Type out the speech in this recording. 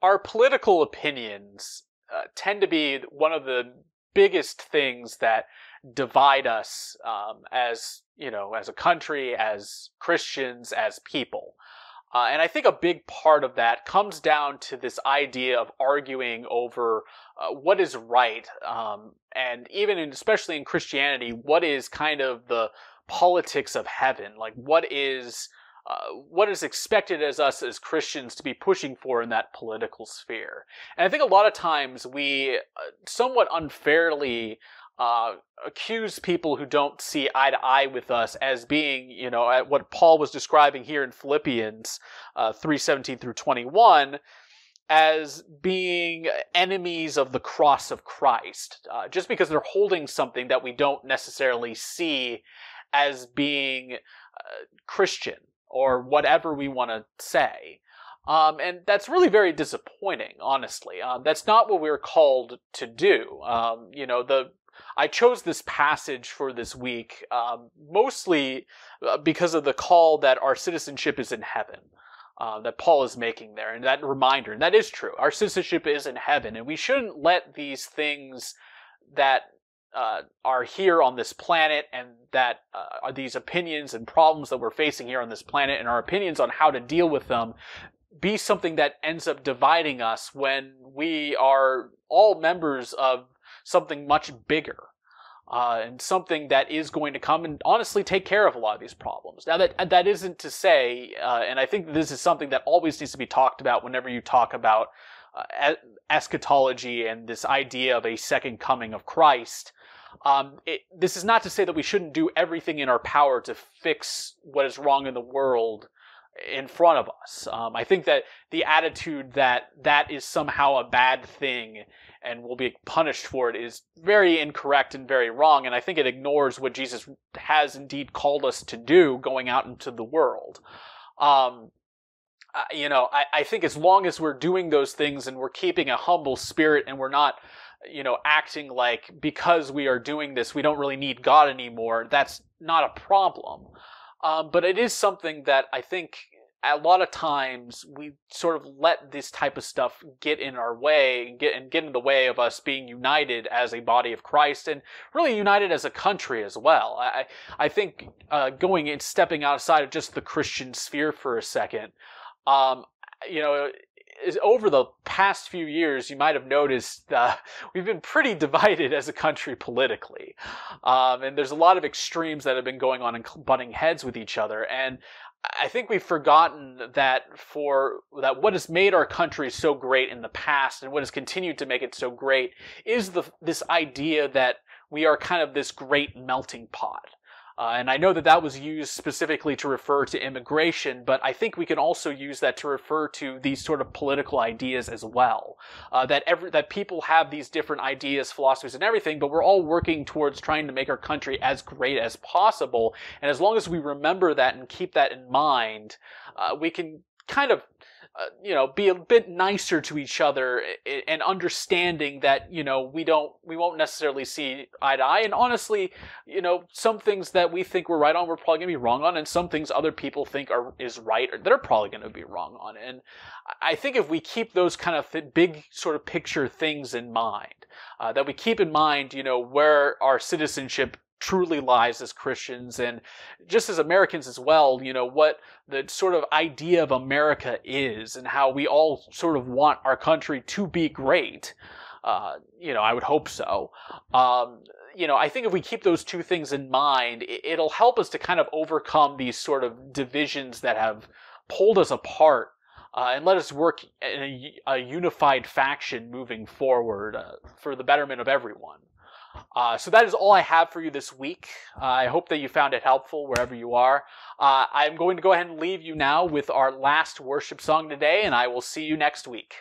Our political opinions tend to be one of the biggest things that divide us as as a country, as Christians, as people. And I think a big part of that comes down to this idea of arguing over what is right, and especially in Christianity, what is kind of the politics of heaven, like what is expected as us as Christians to be pushing for in that political sphere. And I think a lot of times we somewhat unfairly accuse people who don't see eye to eye with us as being, at what Paul was describing here in Philippians 3:17 through 21, as being enemies of the cross of Christ, just because they're holding something that we don't necessarily see as being Christian, or whatever we want to say. And that's really very disappointing, honestly. That's not what we're called to do. I chose this passage for this week mostly because of the call that our citizenship is in heaven, that Paul is making there, and that reminder. And that is true. Our citizenship is in heaven, and we shouldn't let these things that are here on this planet, and that are these opinions and problems that we're facing here on this planet, and our opinions on how to deal with them, be something that ends up dividing us when we are all members of something much bigger, and something that is going to come and honestly take care of a lot of these problems. Now, that isn't to say, and I think this is something that always needs to be talked about whenever you talk about eschatology and this idea of a second coming of Christ. This is not to say that we shouldn't do everything in our power to fix what is wrong in the world in front of us. I think that the attitude that is somehow a bad thing and will be punished for it is very incorrect and very wrong, and I think it ignores what Jesus has indeed called us to do going out into the world. I think as long as we're doing those things and we're keeping a humble spirit, and we're not acting like because we are doing this, we don't really need God anymore, that's not a problem. But it is something that I think a lot of times we sort of let this type of stuff get in our way, get in the way of us being united as a body of Christ, and really united as a country as well. I think going and stepping outside of just the Christian sphere for a second, over the past few years, you might have noticed we've been pretty divided as a country politically. And there's a lot of extremes that have been going on and butting heads with each other. And I think we've forgotten that what has made our country so great in the past, and what has continued to make it so great, is this idea that we are kind of this great melting pot. And I know that was used specifically to refer to immigration, but I think we can also use that to refer to these sort of political ideas as well. That people have these different ideas, philosophies, and everything, but we're all working towards trying to make our country as great as possible. And as long as we remember that and keep that in mind, we can kind of be a bit nicer to each other, and understanding that, we won't necessarily see eye to eye. And honestly, some things that we think we're right on, we're probably going to be wrong on. And some things other people think is right, they're probably going to be wrong on. And I think if we keep those kind of big sort of picture things in mind, that we keep in mind, where our citizenship truly lies as Christians, and just as Americans as well, what the sort of idea of America is, and how we all sort of want our country to be great. I would hope so. I think if we keep those two things in mind, it'll help us to kind of overcome these sort of divisions that have pulled us apart, and let us work in a unified faction moving forward, for the betterment of everyone. So that is all I have for you this week. I hope that you found it helpful wherever you are. I'm going to go ahead and leave you now with our last worship song today, and I will see you next week.